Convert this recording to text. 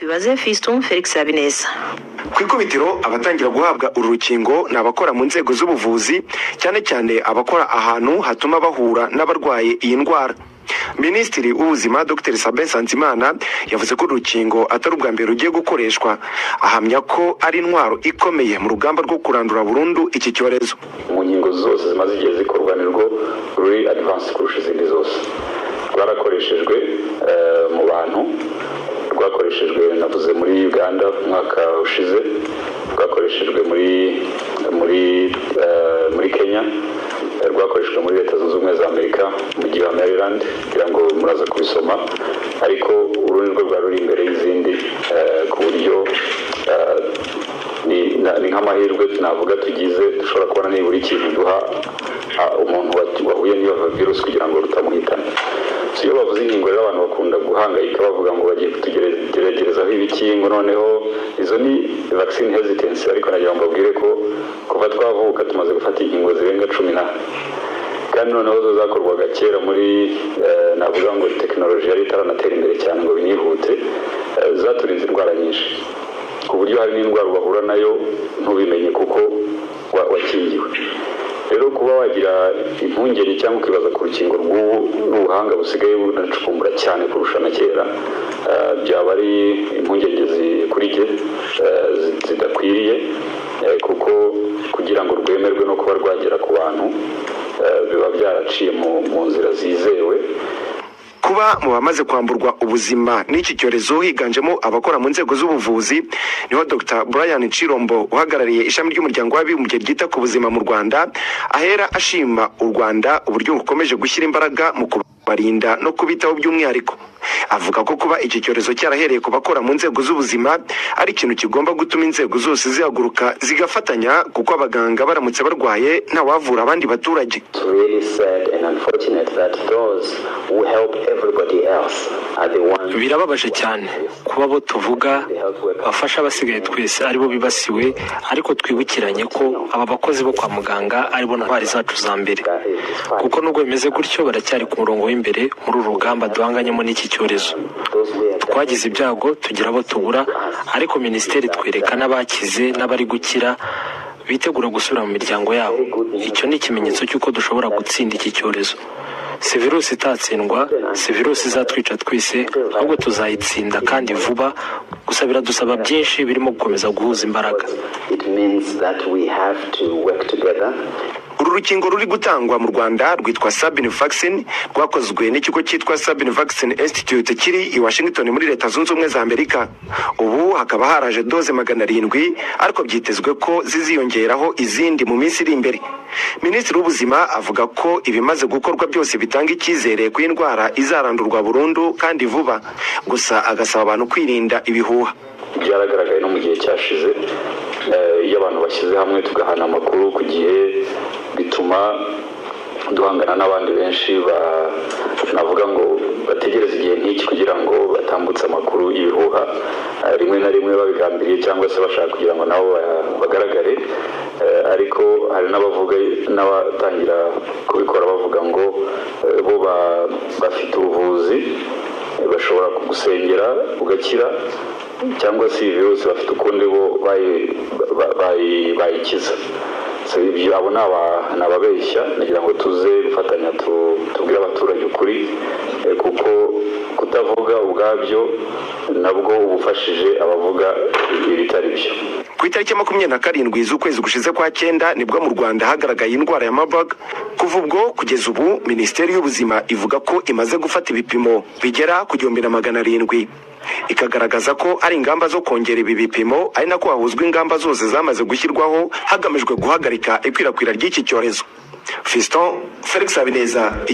tubaze Fiston Felix Habineza. Ku ikubitiro abatangira guhabwa uru rukingo ni abakora mu nzego z'ubuvuzi, cyane cyane abakora ahantu hatuma bahura n'abarwaye iyi ndwara. Minisitiri w'ubuzima Dr Sabin Nsanzimana yavuze ko urukingo atari ubwa mbere rugiye gukoreshwa, ahamya ko ari intwaro ikomeye mu rugamba rwo kurandura burundu iki cyorezo. Mu nkingo zose zimaze igihe zikorwa nirwo ruri advance kurusha izindi zose. Rwarakoreshejwe mu bantu, rwakoreshejwe navuze muri Uganda umwaka ushize, rwakoreshejwe muri Kenya, rwakoreshejwe muri Leta Zunze Ubumwe za Amerika mu gihe wa Maryland, kugira ngo muraza kubisoma, ariko uru nirwo rwa ruri imbere y'izindi ku buryo ni nk'amahirwe navuga tugize, dushobora kubona nibura ikintu duha umuntu wahuye n'iyo virusi kugira ngo rutamuhitane. Iyo bavuze inkingo rero abantu bakunda guhangayika bavuga ngo bagiye kutugeregerezaho ibikingo, noneho izo ni vaccine hesitancy, ariko nagira ngo mbabwire ko kuva twavuka tumaze gufata inkingo zirenga 10 kandi noneho zo zakorwaga kera muri navuga ngo tekinoloji yari itaranatera imbere cyane ngo binihute, zaturinze indwara nyinshi ku buryo hari n'indwara bahura nayo ntubimenye kuko wakingiwe. Rero kuba wagira impungenge cyangwa ukibaza ku rukingo rw'ubu n'ubuhanga busigaye bunacukumbura cyane kurusha na kera, byaba ari impungenge kuri jye zidakwiriye, kuko kugira ngo rwemerwe no kuba rwagera ku bantu biba byaraciye mu nzira zizewe. Kuba mu bamaze kwamburwa ubuzima n'iki cyorezo higanjemo abakora mu nzego z'ubuvuzi, niho Dr Brian Chirombo uhagarariye ishami ry'umuryango w'abibumbye ryita ku buzima mu Rwanda ahera ashima u Rwanda uburyo rukomeje gushyira imbaraga mu kubarinda no kubitaho by'umwihariko. Avuga ko kuba iki cyorezo cyarahereye ku bakora mu nzego z'ubuzima ari ikintu kigomba gutuma inzego zose zihaguruka zigafatanya, kuko abaganga baramutse barwaye ntawavura abandi baturage. Birababaje cyane kuba bo tuvuga bafasha abasigaye twese aribo bibasiwe, ariko twibukiranye ko aba bakozi bo kwa muganga aribo ntwari zacu za mbere, kuko nubwo bimeze gutyo baracyari ku murongo w'imbere muri uru rugamba duhanganyemo n'iki cyorezo. Twagize ibyago tugira abo tubura, ariko minisiteri twereka n'abakize n'abari gukira bitegura gusubira mu miryango yabo. Icyo ni ikimenyetso cy'uko dushobora gutsinda iki cyorezo. Si virusi itatsindwa, si virusi izatwica twese, ahubwo tuzayitsinda kandi vuba. Gusa biradusaba byinshi, birimo gukomeza guhuza imbaraga. Uru rukingo ruri gutangwa mu Rwanda rwitwa Sabin Vaccine, rwakozwe n'ikigo cyitwa Sabin Vaccine Institute kiri i Washington muri Leta Zunze Ubumwe za Amerika. Ubu hakaba haraje doze 700, ariko byitezwe ko ziziyongeraho izindi mu minsi iri imbere. Minisitiri w'ubuzima avuga ko ibimaze gukorwa byose bitanga icyizere ku indwara izarandurwa burundu kandi vuba, gusa agasaba abantu kwirinda ibihuha. Byaragaragaye no mu gihe cyashize, iyo abantu bashyize hamwe tugahana amakuru ku gihe, bituma duhangana n'abandi benshi navuga ngo bategereza igihe nk'iki kugira ngo batambutse amakuru y'ibihuha, rimwe na rimwe babigambiriye cyangwa se bashaka kugira ngo nabo bagaragare, ariko hari n'abatangira kubikora bavuga ngo bo bafite ubuvuzi, bashobora kugusengera ugakira, cyangwa se virusi bafite ukundi bo bayikiza. Ibyo abo ni ababeshya. Nagira ngo tuze gufatanya tubwire abaturage ukuri, kuko kutavuga ubwabyo nabwo ubufashije abavuga ibitari byo. Ku itariki 27 z'ukwezi gushize kwa 9 nibwo mu Rwanda hagaragaye indwara ya Marburg. Kuva ubwo kugeza ubu Minisiteri y'Ubuzima ivuga ko imaze gufata ibipimo bigera ku 700, ikagaragaza ko ari ingamba zo kongera ibi bipimo, ari nako hahuzwa ingamba zose zamaze gushyirwaho hagamijwe guhagarika ikwirakwira ry'iki cyorezo. Fiston Felix Habineza.